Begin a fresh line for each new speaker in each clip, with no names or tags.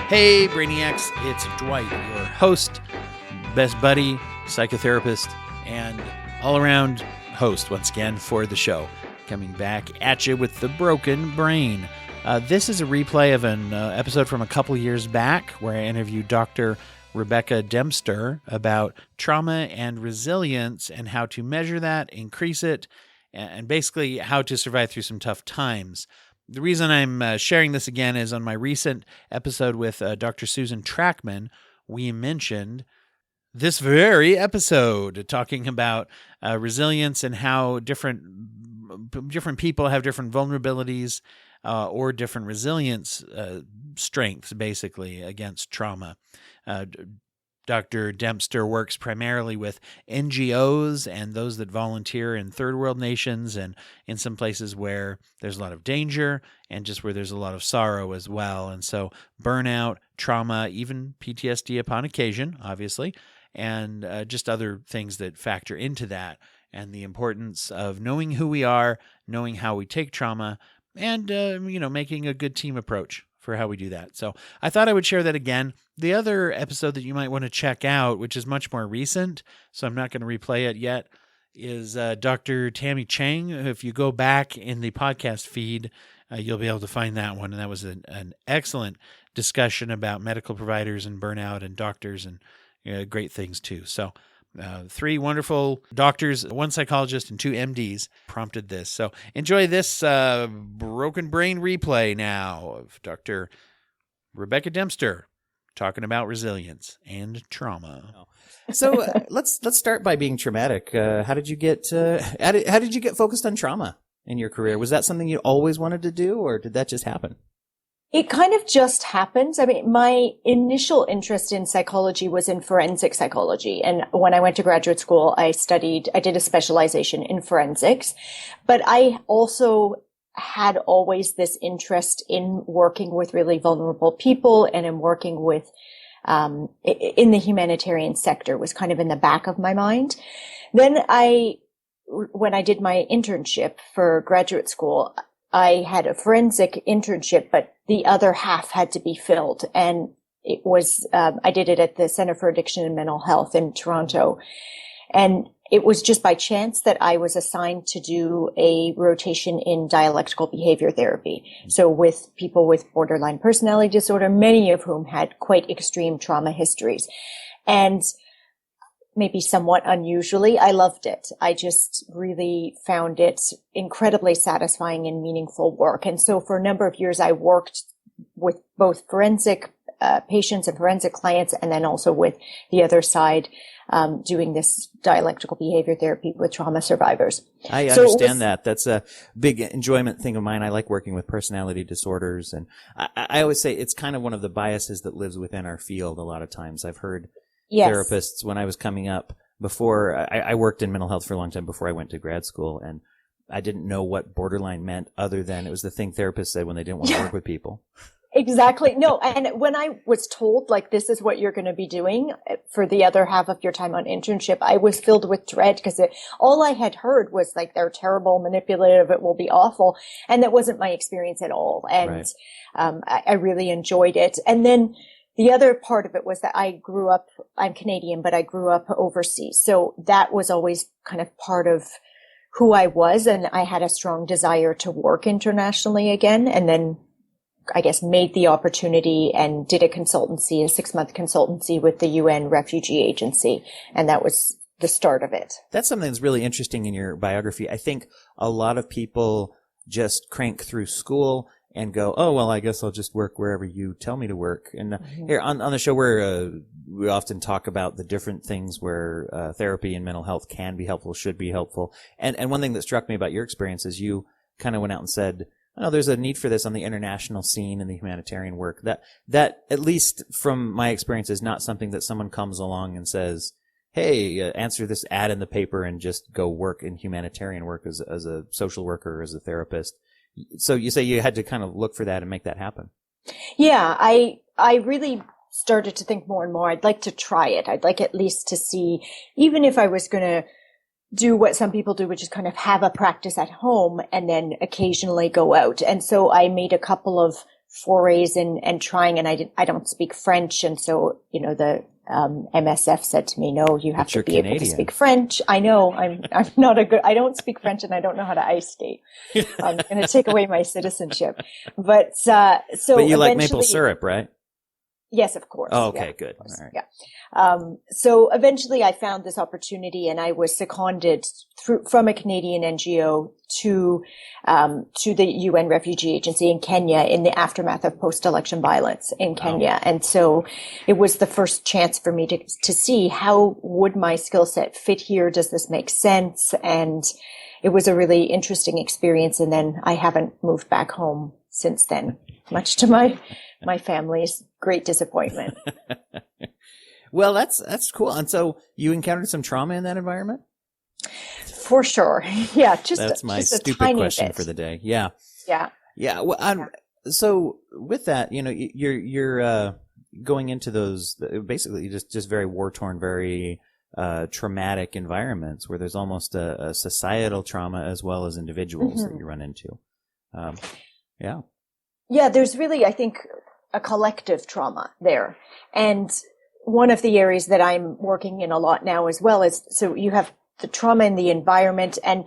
Hey, Brainiacs, it's Dwight, your host, best buddy, psychotherapist, and all-around host, once again, for the show. Coming back at you with the broken brain. This is a replay of an episode from a couple years back where I interviewed Dr. Rebecca Dempster about trauma and resilience and how to measure that, increase it, and basically how to survive through some tough times. The reason I'm sharing this again is on my recent episode with Dr. Susan Trachman, we mentioned this very episode talking about resilience and how different people have different vulnerabilities or different resilience strengths, basically, against trauma. Dr. Dempster works primarily with NGOs and those that volunteer in third world nations and in some places where there's a lot of danger and just where there's a lot of sorrow as well. And so burnout, trauma, even PTSD upon occasion, obviously, and just other things that factor into that, and the importance of knowing who we are, knowing how we take trauma, and making a good team approach for how we do that. So I thought I would share that again. The other episode that you might want to check out, which is much more recent, so I'm not going to replay it yet, is Dr. Tammy Chang. If you go back in the podcast feed, you'll be able to find that one. And that was an excellent discussion about medical providers and burnout and doctors and great things too. So three wonderful doctors, one psychologist, and two MDs prompted this. So enjoy this broken brain replay now of Dr. Rebecca Dempster talking about resilience and trauma.
So let's start by being traumatic. How did you get focused on trauma in your career? Was that something you always wanted to do, or did that just happen?
It kind of just happened. I mean, my initial interest in psychology was in forensic psychology. And when I went to graduate school, I did a specialization in forensics, but I also had always this interest in working with really vulnerable people and in working with, in the humanitarian sector was kind of in the back of my mind. Then when I did my internship for graduate school, I had a forensic internship, but the other half had to be filled. And it was, I did it at the Center for Addiction and Mental Health in Toronto. And it was just by chance that I was assigned to do a rotation in dialectical behavior therapy. So with people with borderline personality disorder, many of whom had quite extreme trauma histories. And maybe somewhat unusually, I loved it. I just really found it incredibly satisfying and meaningful work. And so for a number of years, I worked with both forensic patients and forensic clients, and then also with the other side, doing this dialectical behavior therapy with trauma survivors.
I understand that. That's a big enjoyment thing of mine. I like working with personality disorders. And I always say it's kind of one of the biases that lives within our field a lot of times. I've heard therapists when I was coming up before, I worked in mental health for a long time before I went to grad school, and I didn't know what borderline meant other than it was the thing therapists said when they didn't want to work with people.
Exactly. No. And when I was told, like, this is what you're going to be doing for the other half of your time on internship, I was filled with dread because all I had heard was like, they're terrible, manipulative, it will be awful. And that wasn't my experience at all. And I really enjoyed it. And then the other part of it was that I'm Canadian, but I grew up overseas. So that was always kind of part of who I was. And I had a strong desire to work internationally again. And then I guess made the opportunity and did a 6-month consultancy with the UN Refugee Agency. And that was the start of it.
That's something that's really interesting in your biography. I think a lot of people just crank through school and go, oh, well, I guess I'll just work wherever you tell me to work. And here on the show, we often talk about the different things where therapy and mental health can be helpful, should be helpful. And one thing that struck me about your experience is you kind of went out and said, oh, there's a need for this on the international scene and the humanitarian work. That, at least from my experience, is not something that someone comes along and says, hey, answer this ad in the paper and just go work in humanitarian work as a social worker or as a therapist. So you say you had to kind of look for that and make that happen.
Yeah, I really started to think more and more, I'd like to try it. I'd like at least to see, even if I was going to do what some people do, which is kind of have a practice at home and then occasionally go out. And so I made a couple of forays and trying, and I don't speak French. And so, the MSF said to me, no, you have to be able to speak French. I know I don't speak French and I don't know how to ice skate. I'm going to take away my citizenship. But
you like maple syrup, right?
Yes, of course.
Oh, okay,
yeah,
good. All right.
Yeah. So eventually I found this opportunity and I was seconded from a Canadian NGO to the UN Refugee Agency in Kenya in the aftermath of post-election violence in Kenya. And so it was the first chance for me to see how would my skill set fit here? Does this make sense? And it was a really interesting experience. And then I haven't moved back home since then, much to my family's great disappointment.
Well, that's cool. And so you encountered some trauma in that environment?
For sure. Yeah.
That's my
just
stupid question for the day. Yeah.
Yeah.
Yeah. Well, so with that, you're going into those basically just very war-torn, very traumatic environments where there's almost a societal trauma as well as individuals that you run into. Yeah. Yeah,
there's really, I think, a collective trauma there. And one of the areas that I'm working in a lot now as well is, so you have the trauma in the environment, and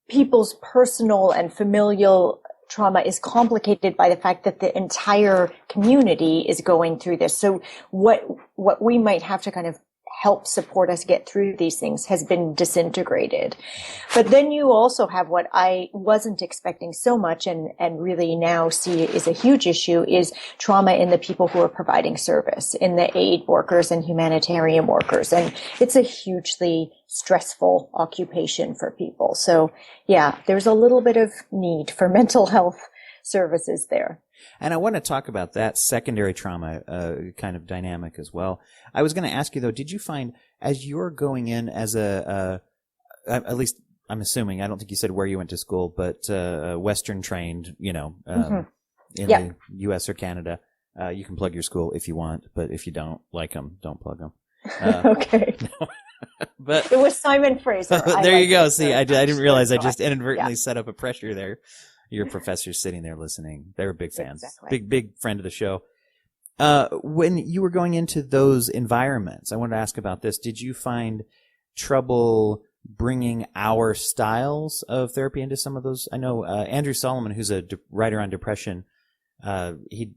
people's personal and familial trauma is complicated by the fact that the entire community is going through this. So what we might have to kind of help support us get through these things has been disintegrated. But then you also have what I wasn't expecting so much and really now see is a huge issue is trauma in the people who are providing service, in the aid workers and humanitarian workers. And it's a hugely stressful occupation for people. So yeah, there's a little bit of need for mental health services there.
And I want to talk about that secondary trauma kind of dynamic as well. I was going to ask you, though, did you find as you're going in as at least I'm assuming, I don't think you said where you went to school, but Western trained, in the U.S. or Canada, you can plug your school if you want, but if you don't like them, don't plug them.
Okay.
But
it was Simon Fraser.
There you go. See, I didn't realize I just inadvertently set up a pressure there. Your professor's sitting there listening. They were big fans. Exactly. Big friend of the show. When you were going into those environments, I wanted to ask about this. Did you find trouble bringing our styles of therapy into some of those? I know Andrew Solomon, who's a writer on depression, he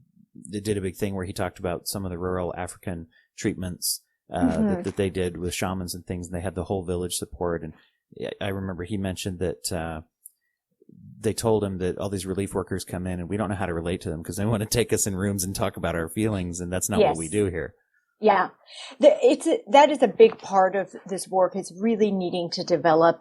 did a big thing where he talked about some of the rural African treatments that they did with shamans and things, and they had the whole village support. And I remember he mentioned that they told him that all these relief workers come in and we don't know how to relate to them because they want to take us in rooms and talk about our feelings, and that's not what we do here.
Yeah. That is a big part of this work, is really needing to develop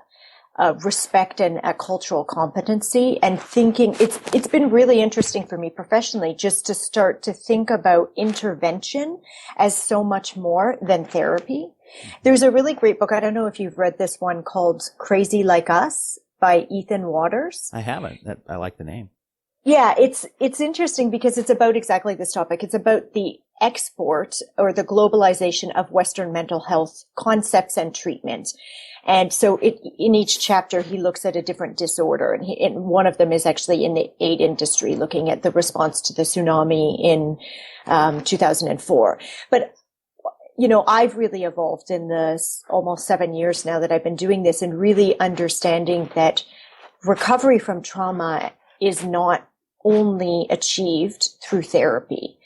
respect and a cultural competency and thinking. It's been really interesting for me professionally just to start to think about intervention as so much more than therapy. There's a really great book. I don't know if you've read this one called Crazy Like Us by Ethan Waters.
I haven't. I like the name.
Yeah, it's interesting because it's about exactly this topic. It's about the export or the globalization of Western mental health concepts and treatment. And so in each chapter, he looks at a different disorder. And one of them is actually in the aid industry, looking at the response to the tsunami in 2004. But I've really evolved in the almost 7 years now that I've been doing this, and really understanding that recovery from trauma is not only achieved through therapy.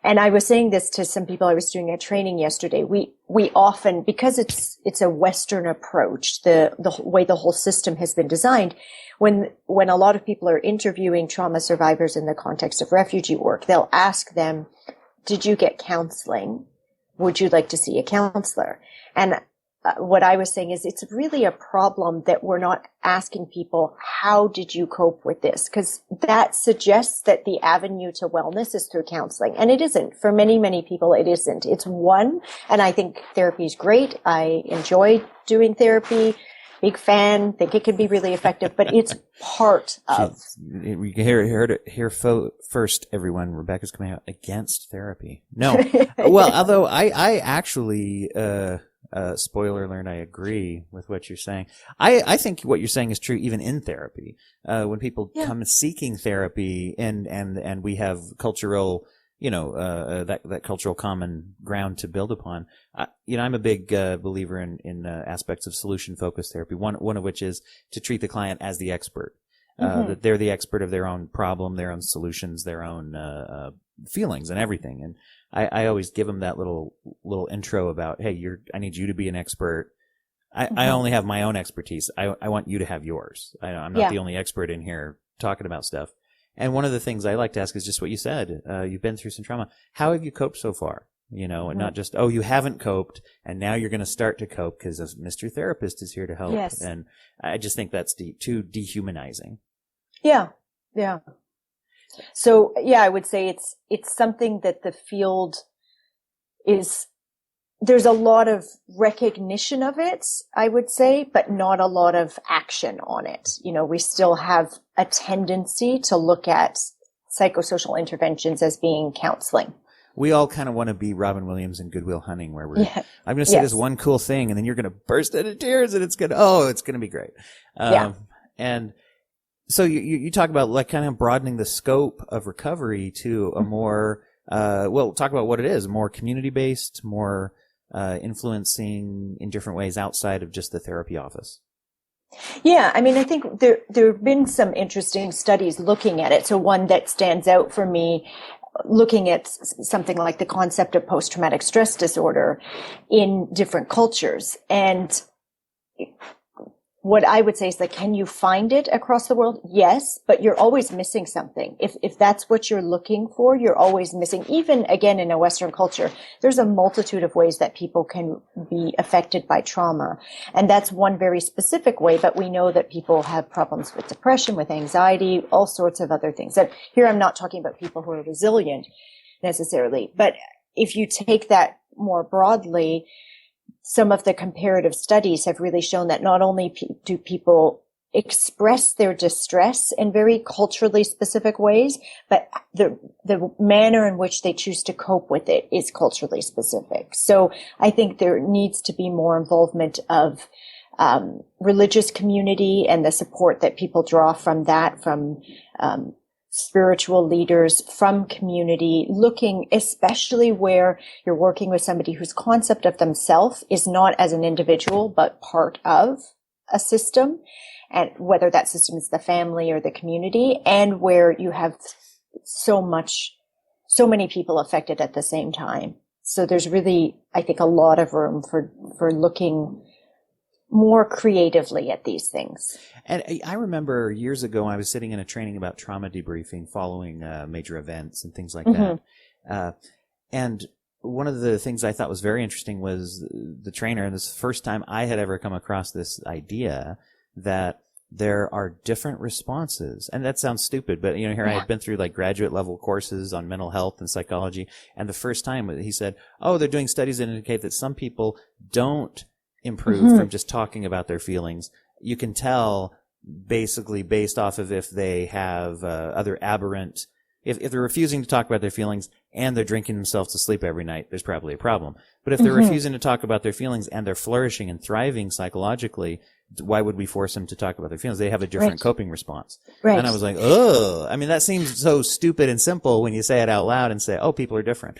And I was saying this to some people I was doing a training yesterday. We often, because it's a Western approach, the way the whole system has been designed, when a lot of people are interviewing trauma survivors in the context of refugee work, they'll ask them, did you get counseling? Would you like to see a counselor? And what I was saying is it's really a problem that we're not asking people, how did you cope with this? Because that suggests that the avenue to wellness is through counseling. And it isn't. For many, many people, it isn't. It's one. And I think therapy is great. I enjoy doing therapy. Big fan. Think it can be really effective, but it's part of.
We heard it here first, everyone. Rebecca's coming out against therapy. No. Well, although I actually, spoiler alert, I agree with what you're saying. I think what you're saying is true even in therapy. When people come seeking therapy and we have cultural, that cultural common ground to build upon. I'm a big believer in aspects of solution-focused therapy. One of which is to treat the client as the expert. That they're the expert of their own problem, their own solutions, their own feelings and everything. And I always give them that little intro about, hey, I need you to be an expert. I only have my own expertise. I want you to have yours. I'm not the only expert in here talking about stuff. And one of the things I like to ask is just what you said. You've been through some trauma. How have you coped so far? And not just, oh, you haven't coped and now you're going to start to cope because Mr. Therapist is here to help.
Yes.
And I just think that's too dehumanizing.
Yeah. Yeah. So I would say it's something that the field there's a lot of recognition of it, I would say, but not a lot of action on it. We still have a tendency to look at psychosocial interventions as being counseling.
We all kind of want to be Robin Williams in Good Will Hunting, where I'm going to say this one cool thing, and then you're going to burst into tears, and it's going to be great. And so you talk about like kind of broadening the scope of recovery to a more, talk about what it is, more community-based, more influencing in different ways outside of just the therapy office.
Yeah, I mean, I think there have been some interesting studies looking at it. So one that stands out for me, looking at something like the concept of post-traumatic stress disorder in different cultures. And what I would say is can you find it across the world? Yes, but you're always missing something. If that's what you're looking for, you're always missing. Even again, in a Western culture, there's a multitude of ways that people can be affected by trauma. And that's one very specific way, but we know that people have problems with depression, with anxiety, all sorts of other things. And here I'm not talking about people who are resilient necessarily, but if you take that more broadly, some of the comparative studies have really shown that not only do people express their distress in very culturally specific ways, but the manner in which they choose to cope with it is culturally specific. So I think there needs to be more involvement of religious community and the support that people draw from that, from spiritual leaders, from community, looking especially where you're working with somebody whose concept of themselves is not as an individual, but part of a system, and whether that system is the family or the community, and where you have so many people affected at the same time. So there's really, I think, a lot of room for looking more creatively at these things.
And I remember years ago I was sitting in a training about trauma debriefing following major events and things like that. And one of the things I thought was very interesting was the trainer, and this is the first time I had ever come across this idea that there are different responses. And that sounds stupid, but here I had been through like graduate level courses on mental health and psychology. And the first time he said, oh, they're doing studies that indicate that some people don't improve from just talking about their feelings. You can tell basically based off of if they have other aberrant, if they're refusing to talk about their feelings and they're drinking themselves to sleep every night, there's probably a problem. But if they're refusing to talk about their feelings and they're flourishing and thriving psychologically, why would we force them to talk about their feelings? They have a different coping response. Right. And I was like, oh, I mean, that seems so stupid and simple when you say it out loud and say, oh, people are different.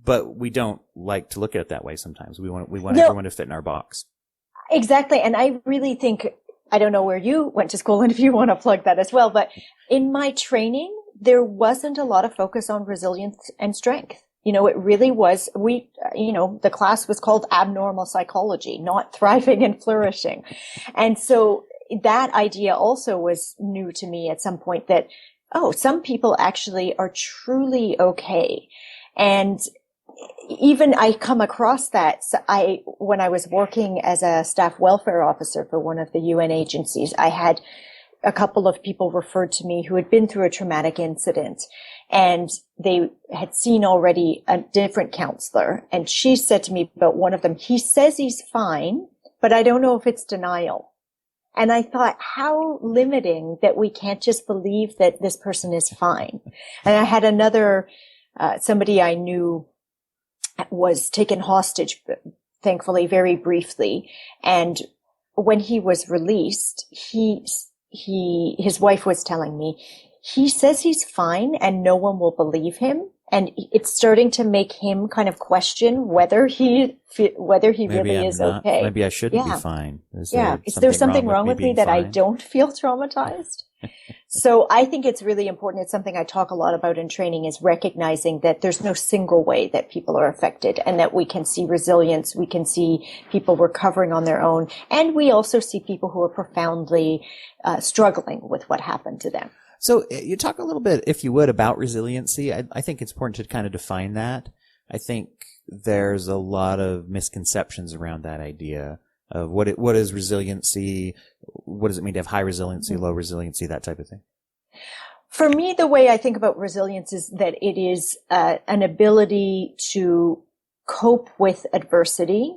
But we don't like to look at it that way sometimes. We want everyone to fit in our box. Exactly.
And I really think, I don't know where you went to school and if you want to plug that as well, but in my training, there wasn't a lot of focus on resilience and strength. It really was, the class was called abnormal psychology, not thriving and flourishing. And so that idea also was new to me at some point that, some people actually are truly okay. And even I come across that. When I was working as a staff welfare officer for one of the UN agencies, I had a couple of people referred to me who had been through a traumatic incident, and they had seen already a different counselor. And she said to me about one of them, he says he's fine, but I don't know if it's denial. And I thought, how limiting that we can't just believe that this person is fine. And I had another, somebody I knew was taken hostage thankfully, very briefly. And when he was released, his wife was telling me, he says he's fine and no one will believe him. And it's starting to make him kind of question whether he really is okay.
Maybe I shouldn't be fine.
Is there something wrong with me that I don't feel traumatized? So I think it's really important. It's something I talk a lot about in training, is recognizing that there's no single way that people are affected, and that we can see resilience. We can see people recovering on their own. And we also see people who are profoundly struggling with what happened to them.
So you talk a little bit, if you would, about resiliency. I think it's important to kind of define that. I think there's a lot of misconceptions around that idea of what is resiliency, what does it mean to have high resiliency, low resiliency, that type of thing.
For me, the way I think about resilience is that it is an ability to cope with adversity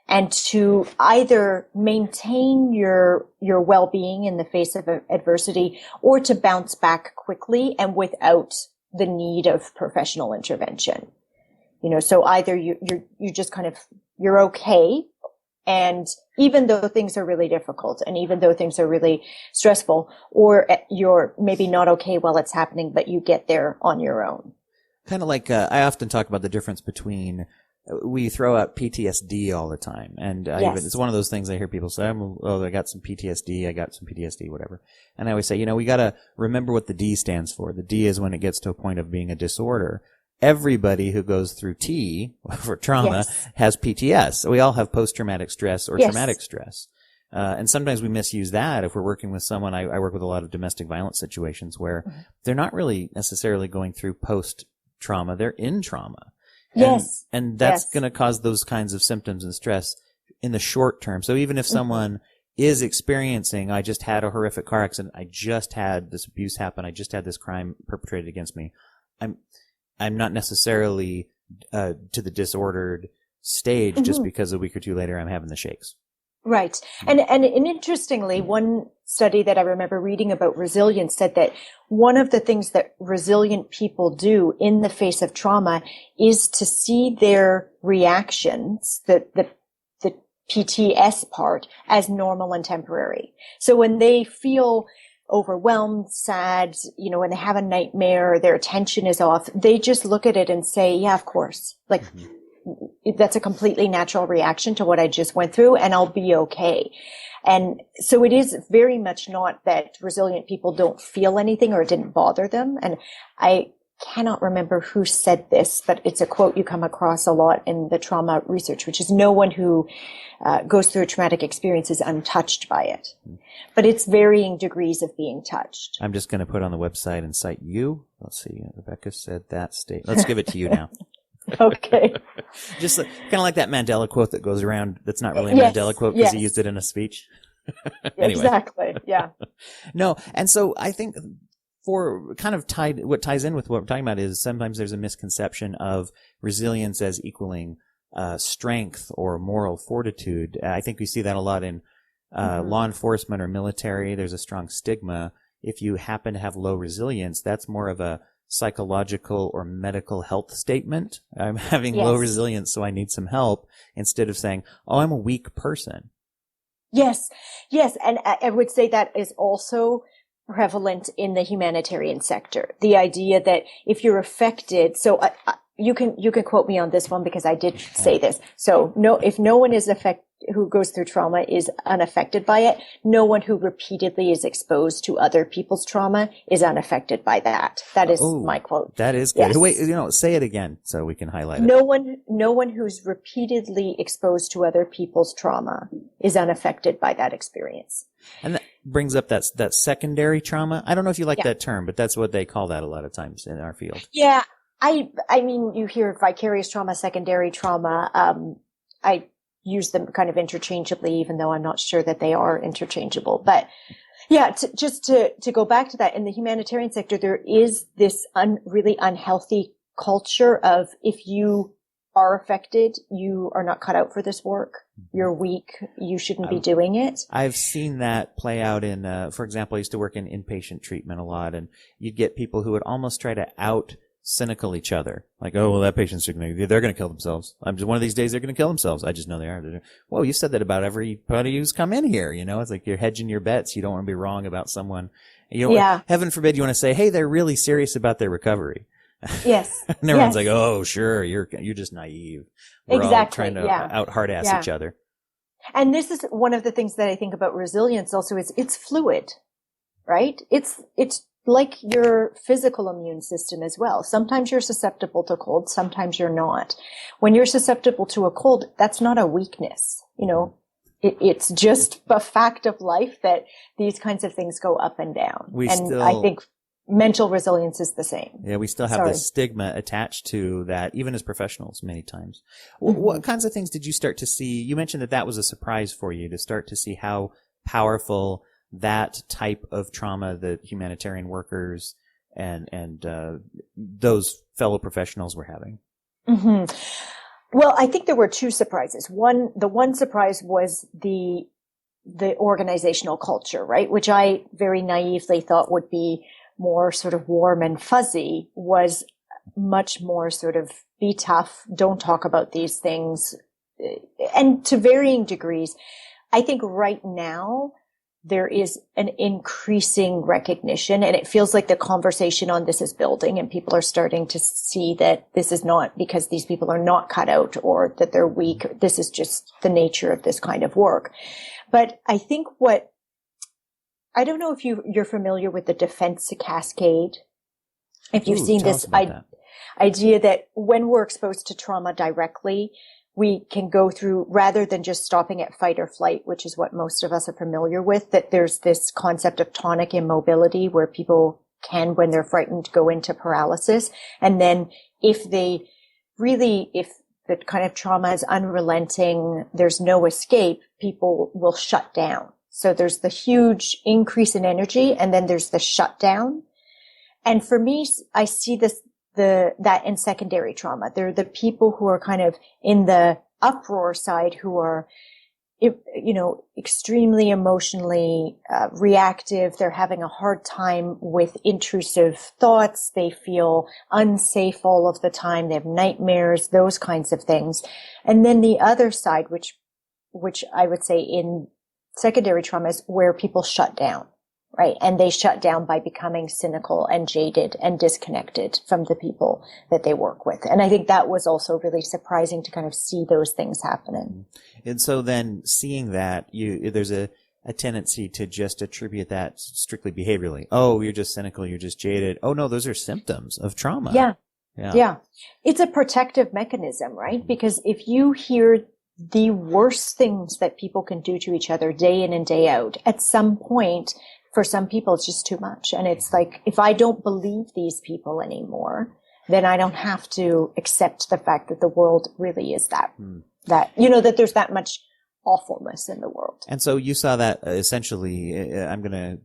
and to either maintain your well-being in the face of adversity, or to bounce back quickly and without the need of professional intervention. So either you just kind of, you're okay. And even though things are really difficult, and even though things are really stressful, or you're maybe not okay while it's happening, but you get there on your own.
Kind of like, I often talk about the difference between, we throw out PTSD all the time. And it's one of those things I hear people say, I got some PTSD, whatever. And I always say, we got to remember what the D stands for. The D is when it gets to a point of being a disorder. Everybody who goes through T for trauma has PTS. We all have post-traumatic stress or traumatic stress. And sometimes we misuse that. If we're working with someone, I work with a lot of domestic violence situations where they're not really necessarily going through post-trauma. They're in trauma. And that's going to cause those kinds of symptoms and stress in the short term. So even if someone is experiencing, I just had a horrific car accident, I just had this abuse happen, I just had this crime perpetrated against me, I'm not necessarily to the disordered stage just because a week or two later I'm having the shakes.
Right. And interestingly, one study that I remember reading about resilience said that one of the things that resilient people do in the face of trauma is to see their reactions, the PTS part, as normal and temporary. So when they feel overwhelmed, sad, when they have a nightmare, their attention is off, they just look at it and say, yeah, of course. Like, that's a completely natural reaction to what I just went through, and I'll be okay. And so it is very much not that resilient people don't feel anything or it didn't bother them. And I cannot remember who said this, but it's a quote you come across a lot in the trauma research, which is, no one who goes through a traumatic experience is untouched by it. But it's varying degrees of being touched.
I'm just going to put on the website and cite you. Let's see. Rebecca said that statement. Let's give it to you now.
Okay.
Just kind of like that Mandela quote that goes around. That's not really a Mandela quote because he used it in a speech. Anyway.
Exactly. Yeah.
No. And so I think for kind of what ties in with what we're talking about is sometimes there's a misconception of resilience as equaling strength or moral fortitude. I think we see that a lot in law enforcement or military. There's a strong stigma. If you happen to have low resilience, that's more of a psychological or medical health statement. I'm having low resilience, so I need some help, instead of saying, oh, I'm a weak person.
Yes. And I would say that is also prevalent in the humanitarian sector. The idea that if you're affected, so you can quote me on this one because I did say this. So if no one is who goes through trauma is unaffected by it, no one who repeatedly is exposed to other people's trauma is unaffected by that. That is my quote.
That is good. Yes. Wait, say it again so we can highlight it.
No one who's repeatedly exposed to other people's trauma is unaffected by that experience.
And that brings up that secondary trauma. I don't know if you like that term, but that's what they call that a lot of times in our field.
Yeah. I mean, you hear vicarious trauma, secondary trauma. I use them kind of interchangeably, even though I'm not sure that they are interchangeable. But yeah, just to go back to that, in the humanitarian sector, there is this really unhealthy culture of, if you are affected, you are not cut out for this work. You're weak. You shouldn't be doing it.
I've seen that play out in, for example, I used to work in inpatient treatment a lot, and you'd get people who would almost try to out cynical each other. Like, oh, well, that patient's they're going to kill themselves. One of these days they're going to kill themselves. I just know they are. Whoa, you said that about everybody who's come in here. It's like you're hedging your bets. You don't want to be wrong about someone. Heaven forbid you want to say, hey, they're really serious about their recovery.
Yes.
And everyone's like, oh, sure, you're just naive. We're all trying to out hard ass each other.
And this is one of the things that I think about resilience also is it's fluid, right? It's like your physical immune system as well. Sometimes you're susceptible to cold, sometimes you're not. When you're susceptible to a cold, that's not a weakness. It's just a fact of life that these kinds of things go up and down. I think mental resilience is the same.
Yeah, we still have this stigma attached to that, even as professionals many times. What kinds of things did you start to see? You mentioned that was a surprise for you to start to see how powerful that type of trauma that humanitarian workers and those fellow professionals were having.
Mm-hmm. Well, I think there were two surprises. The one surprise was the organizational culture, right? Which I very naively thought would be more sort of warm and fuzzy, was much more sort of be tough, don't talk about these things. And to varying degrees, I think right now there is an increasing recognition, and it feels like the conversation on this is building, and people are starting to see that this is not because these people are not cut out or that they're weak. This is just the nature of this kind of work. But I think I don't know if you're familiar with the defense cascade. If you've seen this idea that when we're exposed to trauma directly, we can go through, rather than just stopping at fight or flight, which is what most of us are familiar with, that there's this concept of tonic immobility where people can, when they're frightened, go into paralysis. And then if the kind of trauma is unrelenting, there's no escape, people will shut down. So there's the huge increase in energy, and then there's the shutdown. And for me, I see that in secondary trauma. They're the people who are kind of in the uproar side, who are, extremely emotionally reactive. They're having a hard time with intrusive thoughts. They feel unsafe all of the time. They have nightmares, those kinds of things. And then the other side, which I would say in secondary trauma, is where people shut down, right? And they shut down by becoming cynical and jaded and disconnected from the people that they work with. And I think that was also really surprising to kind of see those things happening.
And so then seeing that, there's a tendency to just attribute that strictly behaviorally. Oh, you're just cynical, you're just jaded. Oh no, those are symptoms of trauma. Yeah. It's a protective mechanism, right? Because if you hear the worst things that people can do to each other day in and day out, at some point, for some people, it's just too much. And it's like, if I don't believe these people anymore, then I don't have to accept the fact that the world really is that there's that much awfulness in the world. And so you saw that essentially, I'm going to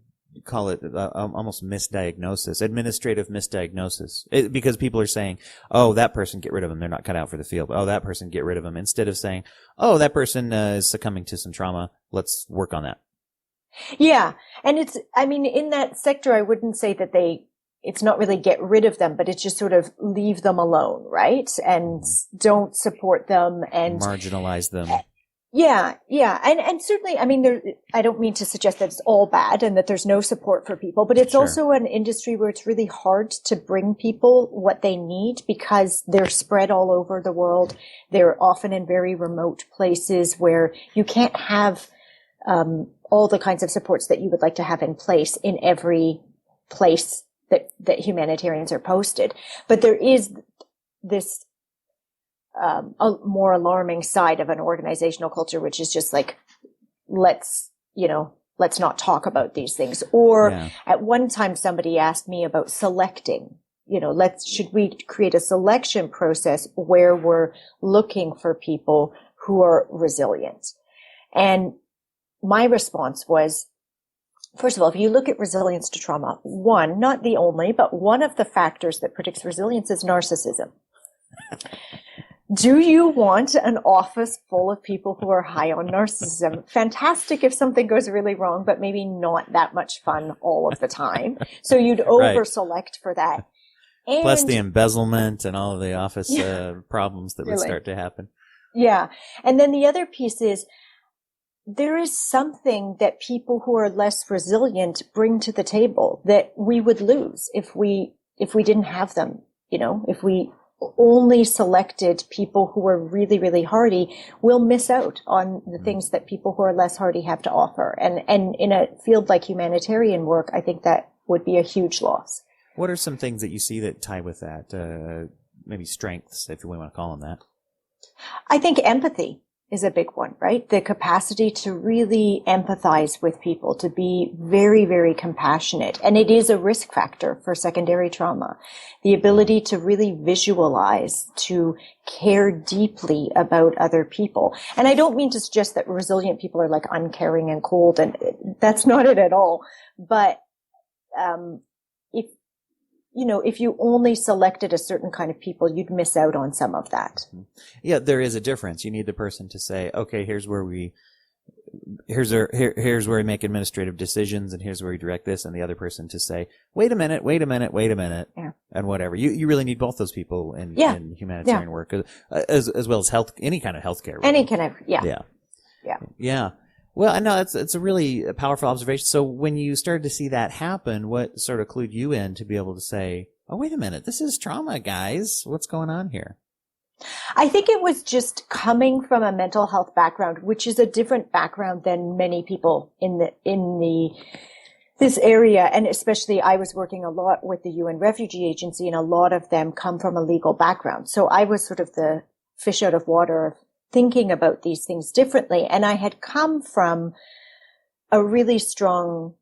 call it almost misdiagnosis, administrative misdiagnosis, because people are saying, oh, that person, get rid of them. They're not cut out for the field. Oh, that person, get rid of them. Instead of saying, oh, that person is succumbing to some trauma. Let's work on that.
Yeah. And in that sector, I wouldn't say that it's not really get rid of them, but it's just sort of leave them alone, right? And don't support them and
marginalize them.
Yeah. And certainly, I don't mean to suggest that it's all bad and that there's no support for people, but it's also an industry where it's really hard to bring people what they need because they're spread all over the world. They're often in very remote places where you can't have all the kinds of supports that you would like to have in place in every place that humanitarians are posted. But there is this a more alarming side of an organizational culture, which is just like, let's not talk about these things. Or at one time, somebody asked me about selecting, should we create a selection process where we're looking for people who are resilient? And my response was, first of all, if you look at resilience to trauma, not the only, but one of the factors that predicts resilience is narcissism. Do you want an office full of people who are high on narcissism? Fantastic if something goes really wrong, but maybe not that much fun all of the time. So you'd over-select for that.
Plus
And
the embezzlement and all of the office problems that would
Really.
start to happen.
yeah. And then the other piece is there is something that people who are less resilient bring to the table that we would lose if we didn't have them, if we only selected people who are really, really hardy, we'll miss out on the things that people who are less hardy have to offer. And in a field like humanitarian work, I think that would be a huge loss.
What are some things that you see that tie with that? Maybe strengths, if you want to call them that.
I think empathy is a big one, right? The capacity to really empathize with people, to be very, very compassionate. And it is a risk factor for secondary trauma. The ability to really visualize, to care deeply about other people. And I don't mean to suggest that resilient people are like uncaring and cold, and that's not it at all. But if you only selected a certain kind of people, you'd miss out on some of that.
Yeah, there is a difference. You need the person to say, okay, here's where we make administrative decisions, and here's where we direct this, and the other person to say, wait a minute,
Yeah.
and whatever. You really need both those people in humanitarian work, as well as any kind of healthcare. Really.
Any kind of,
Yeah. Well, I know it's a really powerful observation. So when you started to see that happen, what sort of clued you in to be able to say, oh, wait a minute, this is trauma, guys. What's going on here?
I think it was just coming from a mental health background, which is a different background than many people in this area. And especially I was working a lot with the UN Refugee Agency, and a lot of them come from a legal background. So I was sort of the fish out of water of thinking about these things differently. And I had come from a really strong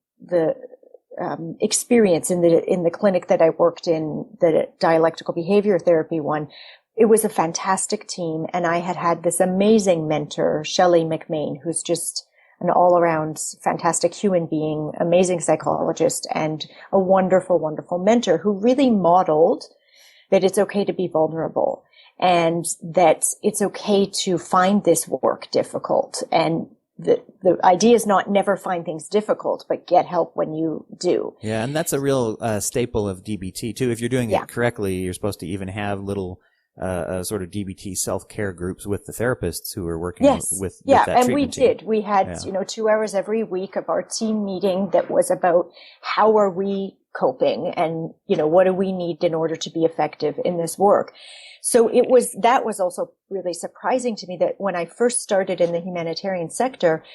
experience in the clinic that I worked in, the dialectical behavior therapy one. It was a fantastic team, and I had this amazing mentor, Shelley McMain, who's just an all-around fantastic human being, amazing psychologist, and a wonderful, wonderful mentor who really modeled that it's okay to be vulnerable, and that it's okay to find this work difficult. And the idea is not never find things difficult, but get help when you do.
Yeah, and that's a real staple of DBT, too. If you're doing it correctly, you're supposed to even have little sort of DBT self-care groups with the therapists who are working with that
and
treatment
we
team.
did. We had 2 hours every week of our team meeting that was about how are we coping, and what do we need in order to be effective in this work. So that was also really surprising to me, that when I first started in the humanitarian sector,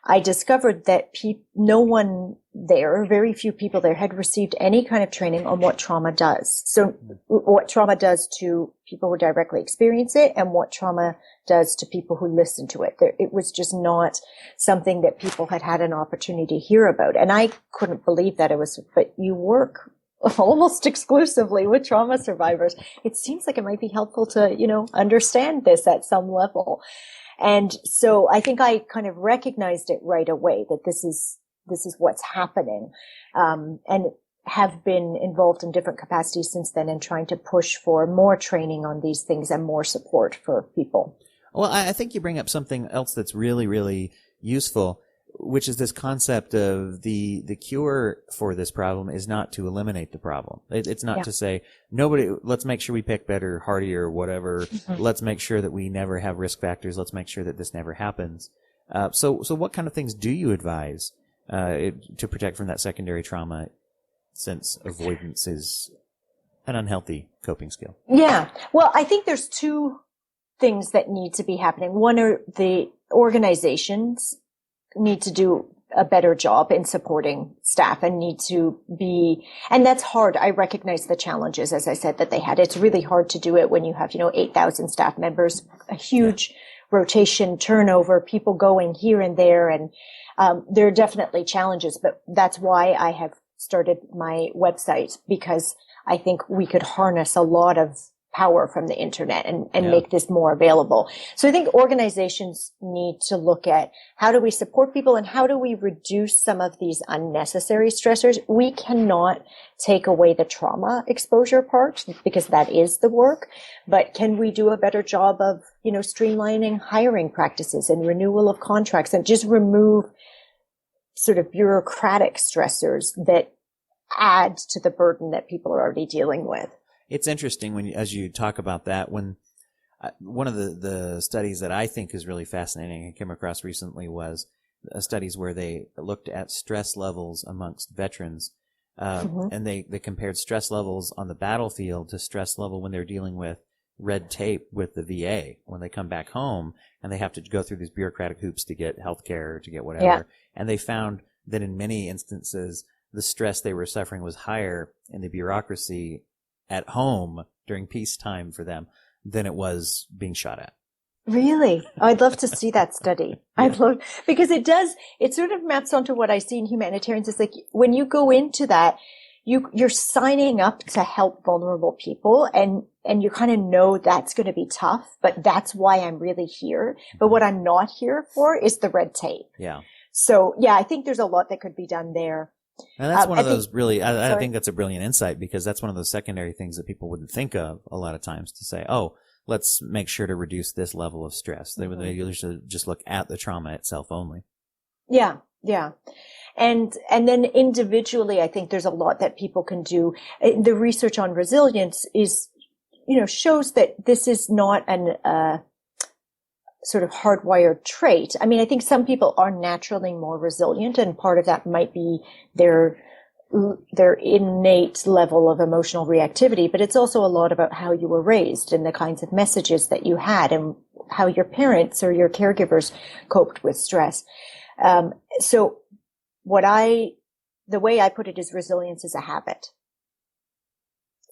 I discovered that no one there, very few people there, had received any kind of training on what trauma does. So what trauma does to people who directly experience it, and what trauma does to people who listen to it. It was just not something that people had an opportunity to hear about. And I couldn't believe that but you work almost exclusively with trauma survivors. It seems like it might be helpful to, understand this at some level. And so I think I kind of recognized it right away, that this is what's happening, and have been involved in different capacities since then, in trying to push for more training on these things and more support for people.
Well, I think you bring up something else that's really, really useful, which is this concept of the cure for this problem is not to eliminate the problem. It's not to say, let's make sure we pick better, hardier, whatever. Mm-hmm. Let's make sure that we never have risk factors. Let's make sure that this never happens. So what kind of things do you advise to protect from that secondary trauma, since avoidance is an unhealthy coping skill?
Yeah. Well, I think there's two things that need to be happening. One are the organizations need to do a better job in supporting staff, and and that's hard. I recognize the challenges, as I said, that they had. It's really hard to do it when you have, 8,000 staff members, a huge rotation, turnover, people going here and there. And there are definitely challenges, but that's why I have started my website, because I think we could harness a lot of power from the internet and make this more available. So I think organizations need to look at how do we support people, and how do we reduce some of these unnecessary stressors. We cannot take away the trauma exposure part, because that is the work, but can we do a better job of, streamlining hiring practices and renewal of contracts, and just remove sort of bureaucratic stressors that add to the burden that people are already dealing with.
It's interesting as you talk about that, when one of the studies that I think is really fascinating I came across recently was studies where they looked at stress levels amongst veterans, and they compared stress levels on the battlefield to stress level when they're dealing with red tape with the VA when they come back home and they have to go through these bureaucratic hoops to get health care, to get whatever. Yeah. And they found that in many instances, the stress they were suffering was higher in the bureaucracy at home during peacetime for them than it was being shot at.
Really? I'd love to see that study. Yeah. Because it sort of maps onto what I see in humanitarians. It's like when you go into that, you're signing up to help vulnerable people and you kind of know that's going to be tough, but that's why I'm really here. But what I'm not here for is the red tape.
Yeah.
So yeah, I think there's a lot that could be done there.
And that's one of those really, I think that's a brilliant insight, because that's one of those secondary things that people wouldn't think of a lot of times, to say, oh, let's make sure to reduce this level of stress. They would usually just look at the trauma itself only.
Yeah. Yeah. And then individually, I think there's a lot that people can do. The research on resilience shows that this is not an, sort of hardwired trait. I mean, I think some people are naturally more resilient, and part of that might be their innate level of emotional reactivity, but it's also a lot about how you were raised and the kinds of messages that you had and how your parents or your caregivers coped with stress. So the way I put it is resilience is a habit.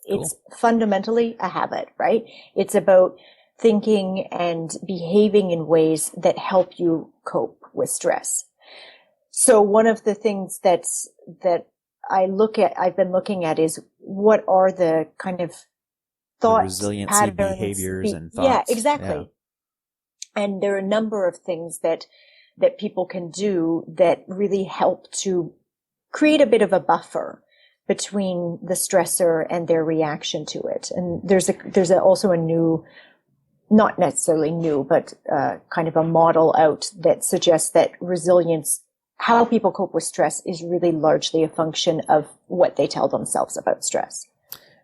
Cool. It's fundamentally a habit, right? It's about thinking and behaving in ways that help you cope with stress. So one of the things that I've been looking at is what are the kind of thought
resiliency
patterns,
behaviors and thoughts.
Yeah, exactly. Yeah. And there are a number of things that people can do that really help to create a bit of a buffer between the stressor and their reaction to it. And there's also a new, not necessarily new, but kind of a model out that suggests that resilience, how people cope with stress, is really largely a function of what they tell themselves about stress.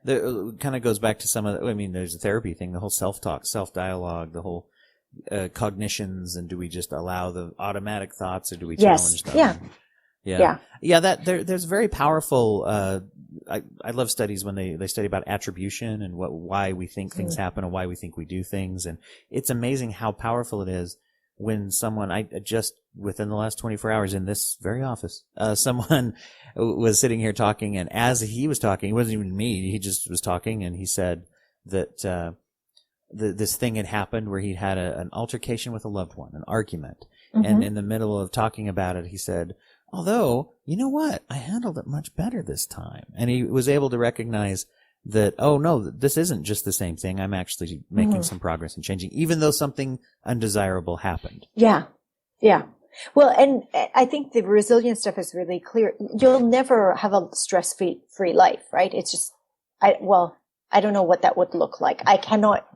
It kind of goes back to some of there's a therapy thing, the whole self-talk, self-dialogue, the whole cognitions, and do we just allow the automatic thoughts, or do we challenge them?
Yeah.
Yeah. There's very powerful, I love studies when they study about attribution and why we think things happen and why we think we do things. And it's amazing how powerful it is when someone, I just within the last 24 hours in this very office, someone was sitting here talking, and as he was talking, it wasn't even me, he just was talking, and he said that, this thing had happened where he had an altercation with a loved one, an argument. Mm-hmm. And in the middle of talking about it, he said, although, you know what? I handled it much better this time. And he was able to recognize that, oh no, this isn't just the same thing. I'm actually making some progress and changing, even though something undesirable happened.
Yeah. Yeah. Well, and I think the resilience stuff is really clear. You'll never have a stress-free life, right? It's just, I don't know what that would look like. I cannot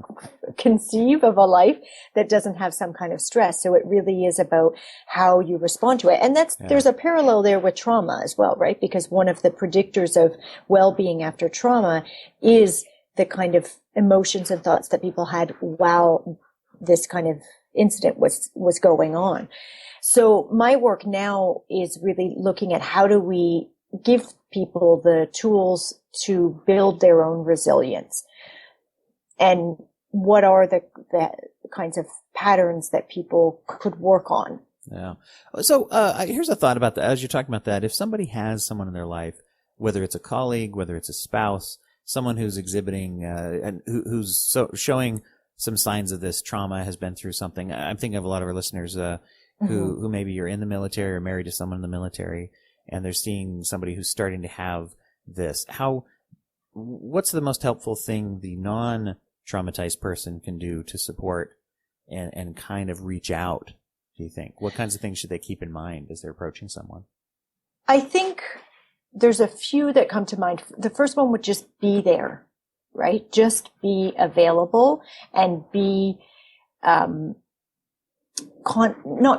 conceive of a life that doesn't have some kind of stress. So it really is about how you respond to it. And there's a parallel there with trauma as well, right? Because one of the predictors of well-being after trauma is the kind of emotions and thoughts that people had while this kind of incident was going on. So my work now is really looking at how do we give people the tools to build their own resilience, and what are the kinds of patterns that people could work on.
Yeah. So here's a thought about that. As you're talking about that, if somebody has someone in their life, whether it's a colleague, whether it's a spouse, someone who's exhibiting and who's showing some signs of this trauma, has been through something. I'm thinking of a lot of our listeners who maybe are in the military or married to someone in the military, and they're seeing somebody who's starting to have this. What's the most helpful thing the non-traumatized person can do to support and kind of reach out, do you think? What kinds of things should they keep in mind as they're approaching someone?
I think there's a few that come to mind. The first one would just be there, right? Just be available and be, not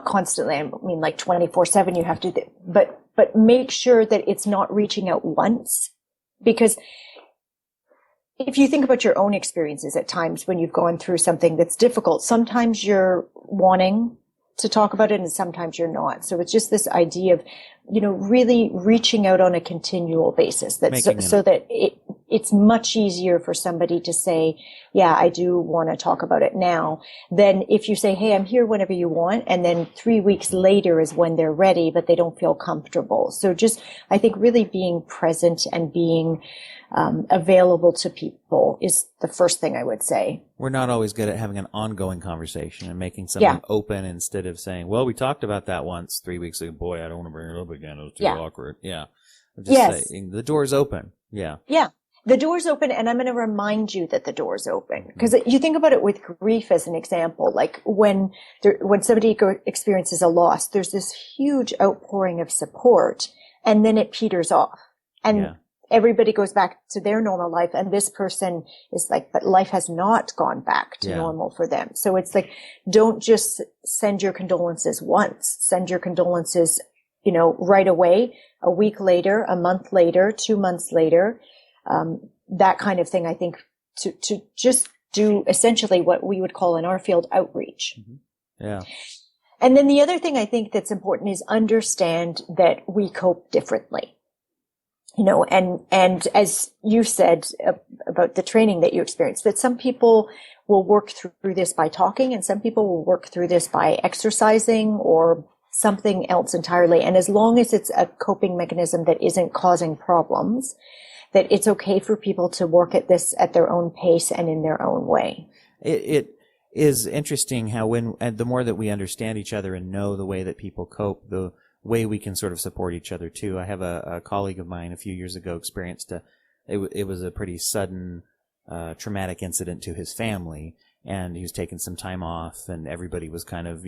constantly, I mean like 24/7 you have to, but make sure that it's not reaching out once, because if you think about your own experiences at times when you've gone through something that's difficult, sometimes you're wanting to talk about it and sometimes you're not. So it's just this idea of, really reaching out on a continual basis so that it's much easier for somebody to say, yeah, I do want to talk about it now, than if you say, hey, I'm here whenever you want. And then 3 weeks later is when they're ready, but they don't feel comfortable. So just, I think really being present and being available to people is the first thing I would say.
We're not always good at having an ongoing conversation and making something open instead of saying, well, we talked about that once 3 weeks ago. Boy, I don't want to bring it up again. It was too awkward. Yeah. Just saying, the door's open. Yeah. Yeah.
The door's open, and I'm going to remind you that the door's open. Because you think about it with grief as an example, like when somebody experiences a loss, there's this huge outpouring of support, and then it peters off. And everybody goes back to their normal life, and this person is like, but life has not gone back to normal for them. So it's like, don't just send your condolences once. Send your condolences, right away, a week later, a month later, 2 months later. That kind of thing, I think, to just do essentially what we would call in our field outreach.
Mm-hmm. Yeah.
And then the other thing I think that's important is understand that we cope differently. And as you said about the training that you experienced, that some people will work through this by talking and some people will work through this by exercising or something else entirely. And as long as it's a coping mechanism that isn't causing problems, that it's okay for people to work at this at their own pace and in their own way.
It is interesting how the more that we understand each other and know the way that people cope, the way we can sort of support each other too. I have a colleague of mine a few years ago experienced it was a pretty sudden traumatic incident to his family, and he was taking some time off, and everybody was kind of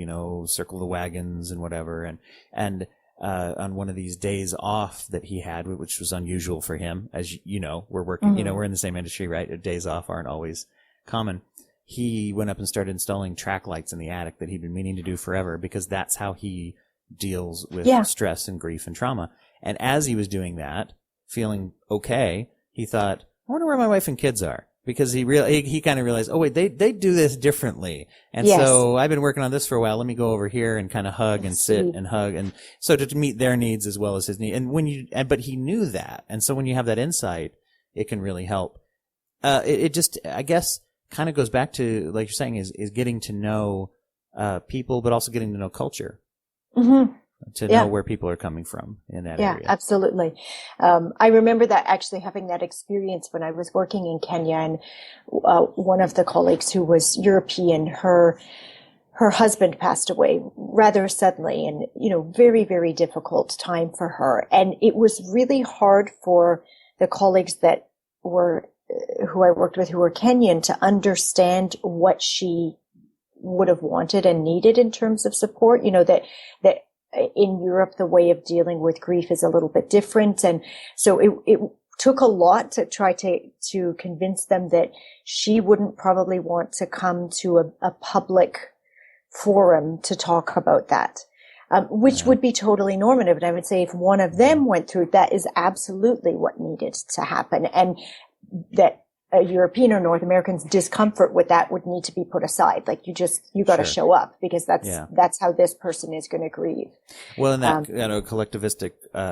circle the wagons and whatever, and on one of these days off that he had, which was unusual for him, as we're working, we're in the same industry, right? Days off aren't always common. He went up and started installing track lights in the attic that he'd been meaning to do forever, because that's how he deals with stress and grief and trauma. And as he was doing that, feeling okay, he thought, I wonder where my wife and kids are. Because he kind of realized, oh wait, they do this differently. And so I've been working on this for a while. Let me go over here and kind of hug and sit and hug. And so to meet their needs as well as his need. And but he knew that. And so when you have that insight, it can really help. It just, I guess, kind of goes back to, like you're saying, is getting to know, people, but also getting to know culture. Mm-hmm. To know where people are coming from in that area.
Yeah, absolutely. I remember that actually having that experience when I was working in Kenya, and one of the colleagues who was European, her husband passed away rather suddenly, and very, very difficult time for her. And it was really hard for the colleagues who I worked with who were Kenyan to understand what she would have wanted and needed in terms of support. That in Europe, the way of dealing with grief is a little bit different. And so it took a lot to try to convince them that she wouldn't probably want to come to a public forum to talk about that, which would be totally normative. And I would say if one of them went through, that is absolutely what needed to happen. And that a European or North American's discomfort with that would need to be put aside. Like you got to show up, because that's how this person is going to grieve.
Well, in that collectivistic,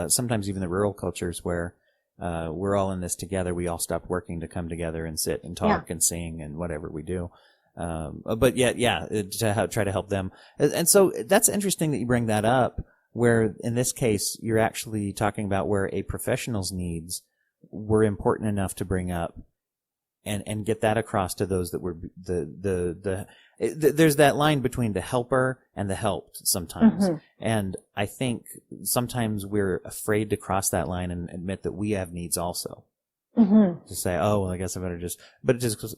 sometimes even the rural cultures where we're all in this together, we all stop working to come together and sit and talk and sing and whatever we do. But yet, try to help them. And so that's interesting that you bring that up, where in this case you're actually talking about where a professional's needs were important enough to bring up. And get that across to those that were there's that line between the helper and the helped sometimes. Mm-hmm. And I think sometimes we're afraid to cross that line and admit that we have needs also. Mm-hmm. To say, oh, well, I guess I better just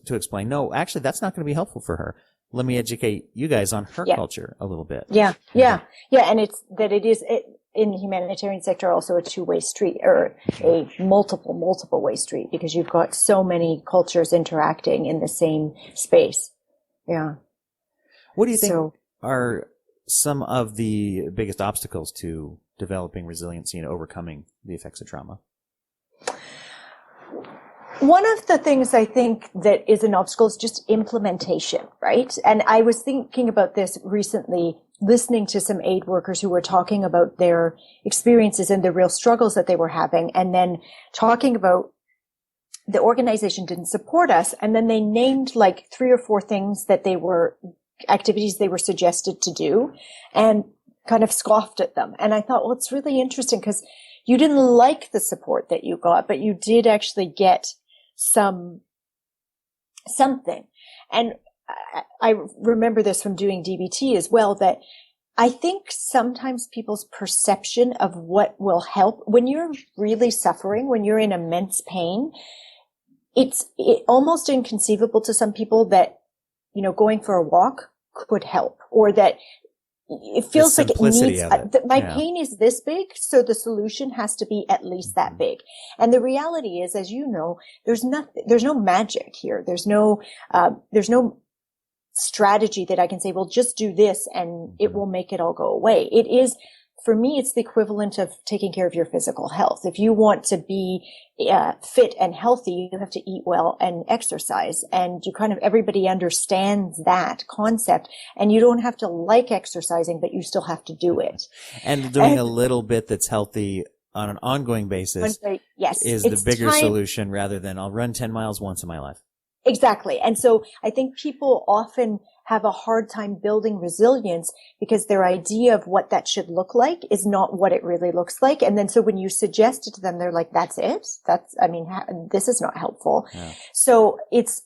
to explain, no, actually that's not going to be helpful for her. Let me educate you guys on her culture a little bit.
Yeah. And it's that it is in the humanitarian sector also a two-way street, or a multiple way street, because you've got so many cultures interacting in the same space. Yeah.
What do you think are some of the biggest obstacles to developing resiliency and overcoming the effects of trauma?
One of the things I think that is an obstacle is just implementation, right? And I was thinking about this recently, listening to some aid workers who were talking about their experiences and the real struggles that they were having, and then talking about the organization didn't support us. And then they named like 3 or 4 things that activities they were suggested to do, and kind of scoffed at them. And I thought, well, it's really interesting because you didn't like the support that you got, but you did actually get something. And I remember this from doing DBT as well, that I think sometimes people's perception of what will help, when you're really suffering, when you're in immense pain, it's almost inconceivable to some people that, going for a walk could help, or that it feels like it needs, my pain is this big, so the solution has to be at least that big. And the reality is, as you know, there's no magic here. There's no strategy that I can say, well, just do this and it will make it all go away. It is, for me, it's the equivalent of taking care of your physical health. If you want to be fit and healthy, you have to eat well and exercise. And everybody understands that concept. And you don't have to like exercising, but you still have to do it.
And doing a little bit that's healthy on an ongoing basis is the bigger solution, rather than I'll run 10 miles once in my life.
Exactly. And so I think people often have a hard time building resilience because their idea of what that should look like is not what it really looks like. And then so when you suggest it to them, they're like, that's it? This is not helpful. Yeah. So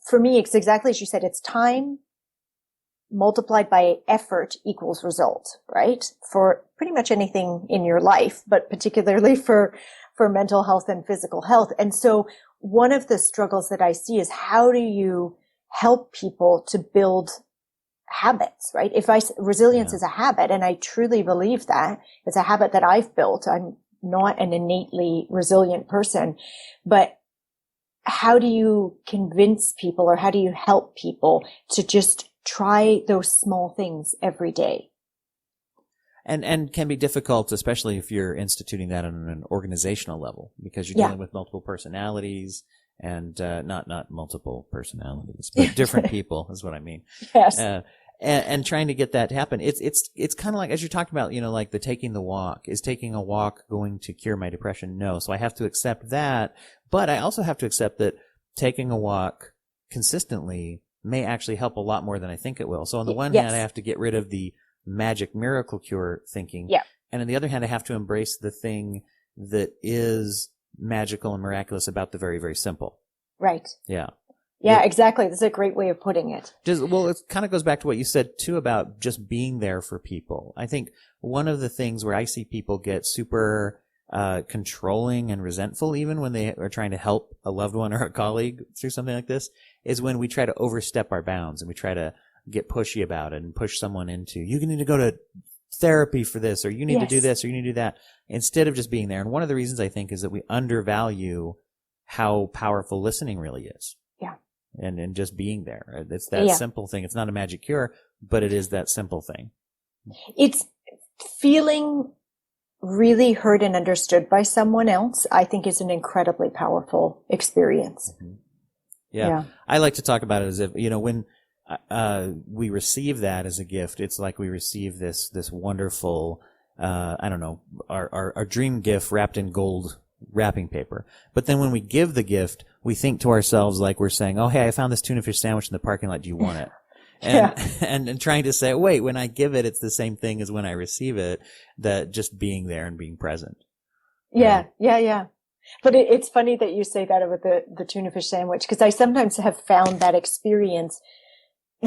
for me, it's exactly as you said, it's time multiplied by effort equals result, right? For pretty much anything in your life, but particularly for mental health and physical health. And so one of the struggles that I see is, how do you help people to build habits, right? Resilience is a habit, and I truly believe that it's a habit that I've built. I'm not an innately resilient person, but how do you convince people, or how do you help people to just try those small things every day?
And can be difficult, especially if you're instituting that on an organizational level, because you're dealing with multiple personalities, and not multiple personalities, but different people is what I mean.
Yes.
And trying to get that to happen. It's kind of like, as you're talking about, like the taking the walk. Is taking a walk going to cure my depression? No. So I have to accept that, but I also have to accept that taking a walk consistently may actually help a lot more than I think it will. So on the one hand, I have to get rid of the magic miracle cure thinking.
Yeah.
And on the other hand, I have to embrace the thing that is magical and miraculous about the very, very simple.
Right.
Yeah.
Yeah, exactly. That's a great way of putting it.
It kind of goes back to what you said too about just being there for people. I think one of the things where I see people get super controlling and resentful, even when they are trying to help a loved one or a colleague through something like this, is when we try to overstep our bounds and we try to get pushy about it and push someone into, you need to go to therapy for this, or you need to do this, or you need to do that, instead of just being there. And one of the reasons I think is that we undervalue how powerful listening really is.
Yeah.
And just being there. It's that simple thing. It's not a magic cure, but it is that simple thing. It's
feeling really heard and understood by someone else, I think, is an incredibly powerful experience.
Mm-hmm. Yeah. I like to talk about it as if, when we receive that as a gift, it's like we receive this wonderful, our dream gift wrapped in gold wrapping paper. But then when we give the gift, we think to ourselves like we're saying, oh, hey, I found this tuna fish sandwich in the parking lot. Do you want it? And trying to say, wait, when I give it, it's the same thing as when I receive it, that just being there and being present.
Yeah. But it's funny that you say that about the tuna fish sandwich, because I sometimes have found that experience.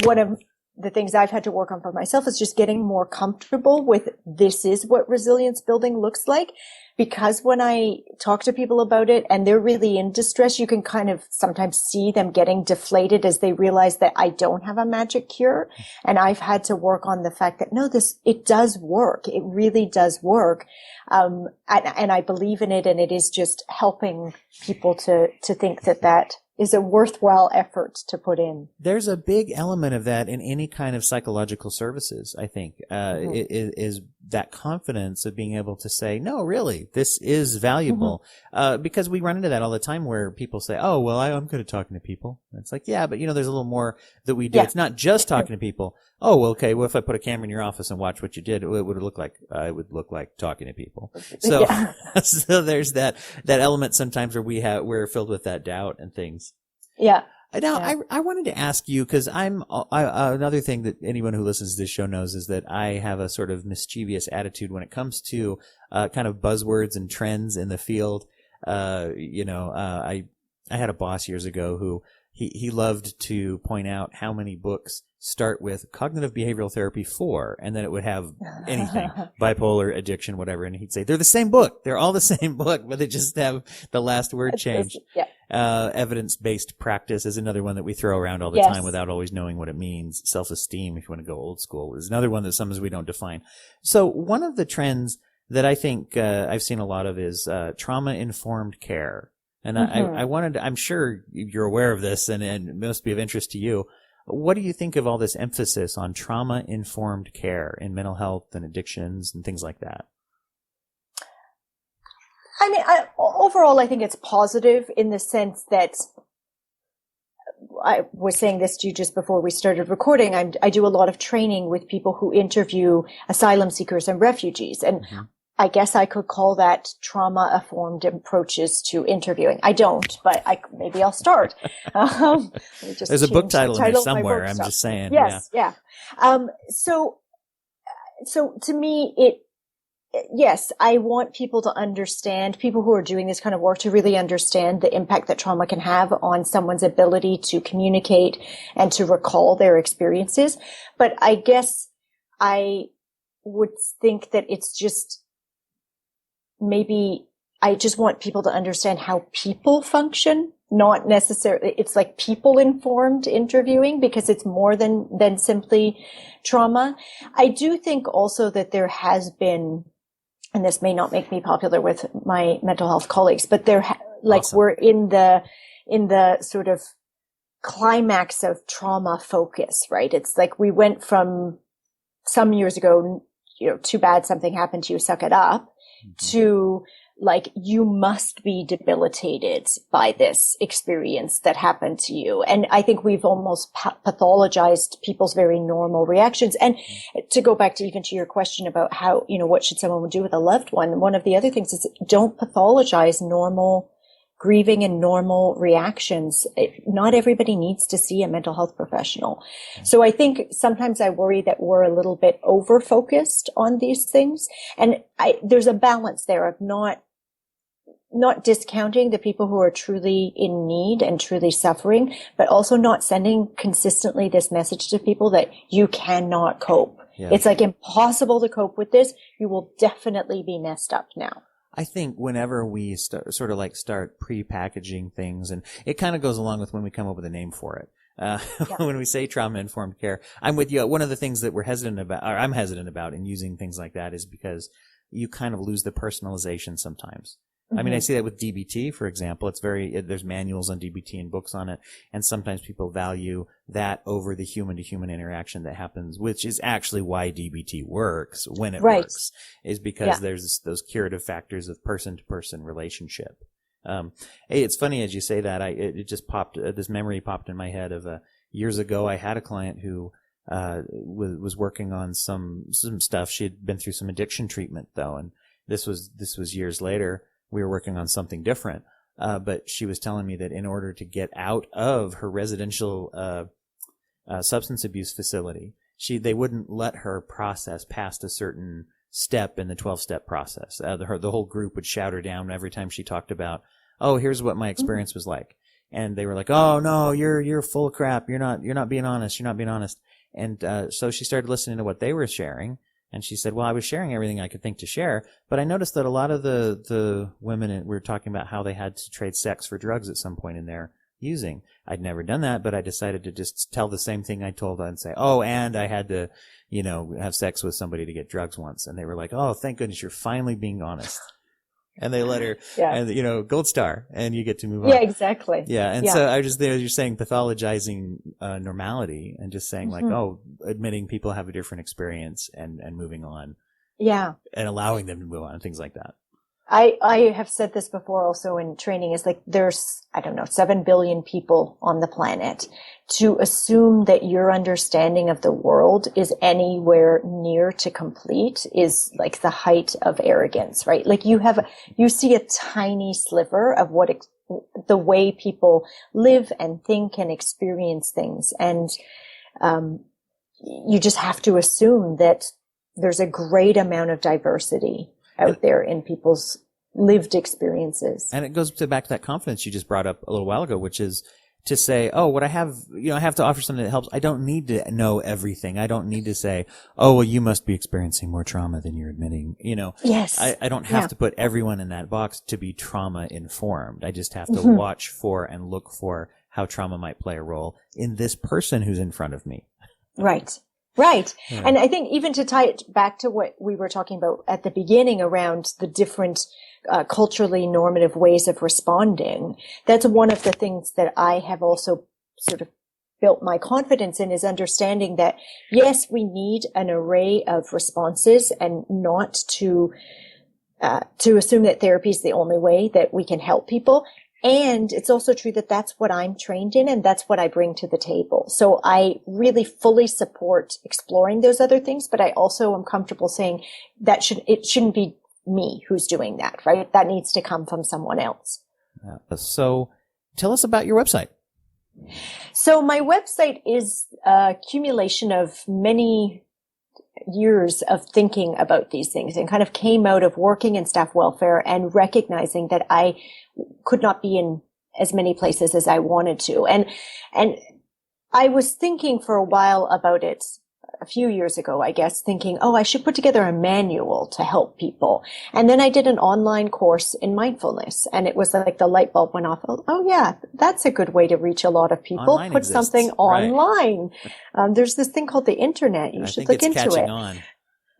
One of the things I've had to work on for myself is just getting more comfortable with, this is what resilience building looks like. Because when I talk to people about it and they're really in distress, you can kind of sometimes see them getting deflated as they realize that I don't have a magic cure. And I've had to work on the fact that it does work. It really does work. And I believe in it, and it is just helping people to think that is a worthwhile effort to put in.
There's a big element of that in any kind of psychological services, I think, is that confidence of being able to say, no, really, this is valuable. Because we run into that all the time where people say, oh, well, I'm good at talking to people. And it's like, yeah, but there's a little more that we do. Yeah. It's not just talking to people. Oh, well, okay. Well, if I put a camera in your office and watch what you did, it would look like, talking to people. So, so there's that element sometimes where we're filled with that doubt and things.
Yeah.
Now, I wanted to ask you, because another thing that anyone who listens to this show knows is that I have a sort of mischievous attitude when it comes to kind of buzzwords and trends in the field. I had a boss years ago who he loved to point out how many books start with cognitive behavioral therapy 4, and then it would have anything, bipolar, addiction, whatever, and he'd say, they're the same book. They're all the same book, but they just have the last word changed. Yeah. Evidence-based practice is another one that we throw around all the time without always knowing what it means. Self-esteem, if you want to go old school, is another one that sometimes we don't define. So one of the trends that I think I've seen a lot of is trauma-informed care. And I wanted to, I'm sure you're aware of this and it must be of interest to you. What do you think of all this emphasis on trauma-informed care in mental health and addictions and things like that?
I mean, overall, I think it's positive in the sense that I was saying this to you just before we started recording. I do a lot of training with people who interview asylum seekers and refugees. And I guess I could call that trauma-informed approaches to interviewing. I don't, but maybe I'll start.
There's a book title in there somewhere. I'm just saying.
Yes, yeah. So to me, yes, I want people to understand, people who are doing this kind of work, to really understand the impact that trauma can have on someone's ability to communicate and to recall their experiences. But I guess I would think that it's just, maybe I just want people to understand how people function, not necessarily, it's like people-informed interviewing, because it's more than simply trauma. I do think also that there has been, and this may not make me popular with my mental health colleagues, but awesome. We're in the sort of climax of trauma focus, right? It's like we went from some years ago, too bad something happened to you, suck it up, to like, you must be debilitated by this experience that happened to you. And I think we've almost pathologized people's very normal reactions. And to go back to even to your question about how, what should someone do with a loved one? One of the other things is, don't pathologize normal grieving and normal reactions. Not everybody needs to see a mental health professional. So I think sometimes I worry that we're a little bit over-focused on these things. And there's a balance there of not discounting the people who are truly in need and truly suffering, but also not sending consistently this message to people that you cannot cope. Yeah. It's like impossible to cope with this. You will definitely be messed up now.
I think whenever we start pre-packaging things, and it kind of goes along with when we come up with a name for it. When we say trauma-informed care, I'm with you. One of the things that I'm hesitant about in using things like that is because you kind of lose the personalization sometimes. I mean, I see that with DBT, for example. There's manuals on DBT and books on it. And sometimes people value that over the human to human interaction that happens, which is actually why DBT works when it works, is because there's those curative factors of person to person relationship. Hey, it's funny as you say that. It just popped, this memory popped in my head of, years ago, I had a client who, was working on some stuff. She had been through some addiction treatment though. And this was years later. We were working on something different. But she was telling me that in order to get out of her residential, substance abuse facility, they wouldn't let her process past a certain step in the 12-step process. The whole group would shout her down every time she talked about, oh, here's what my experience was like. And they were like, oh no, you're full of crap. You're not being honest. You're not being honest. And, so she started listening to what they were sharing. And she said, well, I was sharing everything I could think to share, but I noticed that a lot of the women were talking about how they had to trade sex for drugs at some point in their using. I'd never done that, but I decided to just tell the same thing I told and say, oh, and I had to, have sex with somebody to get drugs once. And they were like, oh, thank goodness you're finally being honest. And they let her, and gold star, and you get to move on.
Yeah, exactly.
Yeah, and so I just there. You're saying pathologizing normality, and just saying like, oh, admitting people have a different experience and moving on.
Yeah.
and allowing them to move on and things like that.
I have said this before also in training, is like there's, I don't know, 7 billion people on the planet. To assume that your understanding of the world is anywhere near to complete is like the height of arrogance, right? Like you see a tiny sliver of what the way people live and think and experience things. And, you just have to assume that there's a great amount of diversity out there in people's lived experiences.
And it goes back to that confidence you just brought up a little while ago, which is to say, oh, what I have to offer something that helps. I don't need to know everything. I don't need to say, oh, well, you must be experiencing more trauma than you're admitting.
Yes.
I don't have to put everyone in that box to be trauma informed. I just have to watch for and look for how trauma might play a role in this person who's in front of me.
Right. Right.
Yeah.
And I think even to tie it back to what we were talking about at the beginning around the different culturally normative ways of responding, that's one of the things that I have also sort of built my confidence in, is understanding that, yes, we need an array of responses, and not to assume that therapy is the only way that we can help people. And it's also true that that's what I'm trained in, and that's what I bring to the table. So I really fully support exploring those other things, but I also am comfortable saying that it shouldn't be me who's doing that, right? That needs to come from someone else.
So tell us about your website.
So my website is a accumulation of many years of thinking about these things, and kind of came out of working in staff welfare and recognizing that I could not be in as many places as I wanted to. And I was thinking for a while about it a few years ago, I guess, thinking, oh, I should put together a manual to help people. And then I did an online course in mindfulness, and it was like the light bulb went off. Oh yeah, that's a good way to reach a lot of people.
Online
put
exists.
Something online. There's this thing called the internet. You should look into it.
I think it's catching on.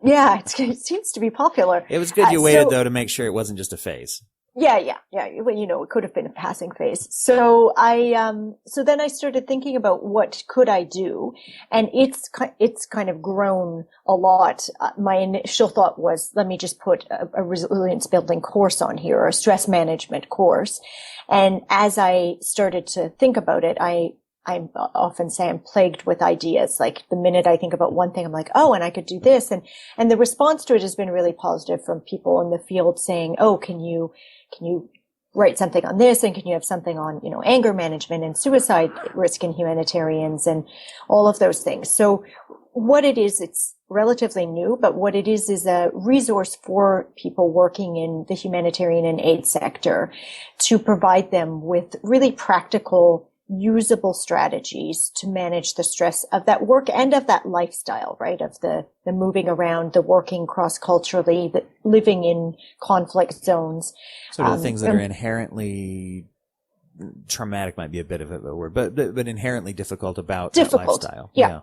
Yeah, it seems to be popular.
It was good you waited, though, to make sure it wasn't just a phase.
Yeah. Well, it could have been a passing phase. So so then I started thinking about what could I do, and it's kind of grown a lot. My initial thought was, let me just put a resilience building course on here, or a stress management course. And as I started to think about it, I often say I'm plagued with ideas. Like the minute I think about one thing, I'm like, oh, and I could do this. And the response to it has been really positive from people in the field saying, oh, can you write something on this? And can you have something on, anger management and suicide risk in humanitarians and all of those things? So what it is, it's relatively new, but what it is a resource for people working in the humanitarian and aid sector to provide them with really practical, usable strategies to manage the stress of that work and of that lifestyle, right? Of the moving around, the working cross-culturally, the living in conflict zones.
Sort of the things that are inherently traumatic might be a bit of a word, but inherently difficult about that lifestyle.
Yeah.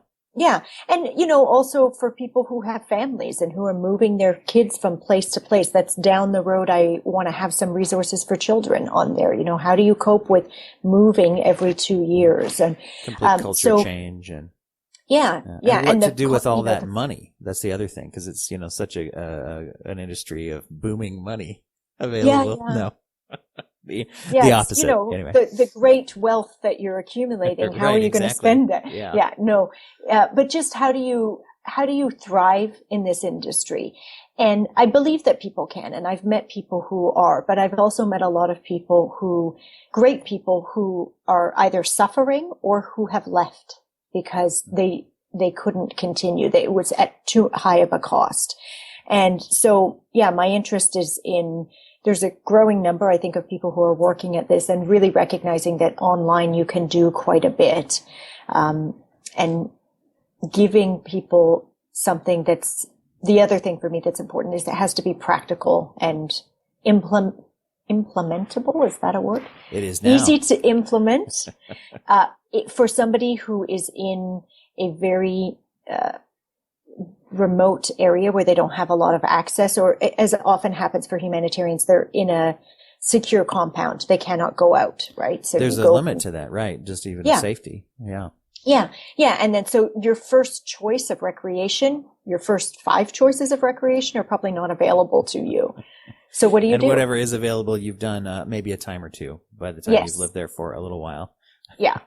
And, also for people who have families and who are moving their kids from place to place, that's down the road. I want to have some resources for children on there. How do you cope with moving every 2 years? And
complete culture change and
and
what to do with all that money. That's the other thing, because it's, such an industry of booming money available. No. The opposite. Anyway.
The great wealth that you're accumulating. How are you going to spend it? But just how do you thrive in this industry? And I believe that people can, and I've met people who are, but I've also met a lot of great people who are either suffering or who have left because they couldn't continue. It was at too high of a cost. And so, my interest is there's a growing number, I think, of people who are working at this and really recognizing that online you can do quite a bit. And giving people something that's, the other thing for me that's important is it has to be practical and implementable. Is that a word?
It is now.
Easy to implement. For somebody who is in a very, remote area where they don't have a lot of access, or as often happens for humanitarians, they're in a secure compound. They cannot go out, right? So
there's a limit to that, right? Just even safety. Yeah.
And then so your first choice of recreation your first 5 choices of recreation are probably not available to you. So what do you do?
And whatever is available, you've done maybe a time or two by the time you've lived there for a little while.
Yeah.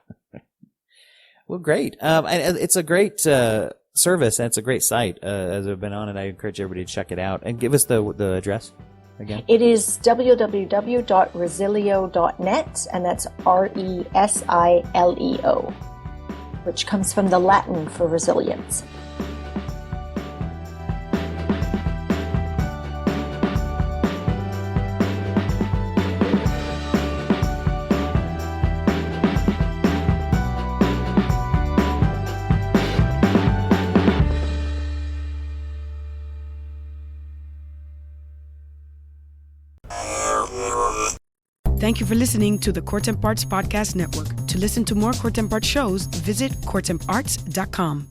Well, great. And it's a great service, and it's a great site. As I've been on it, I encourage everybody to check it out. And give us the address again.
It is www.resilio.net, and that's RESILEO, which comes from the Latin for resilience.
Thank you for listening to the Courtemp Arts Podcast Network. To listen to more Courtemp Arts shows, visit courtemparts.com.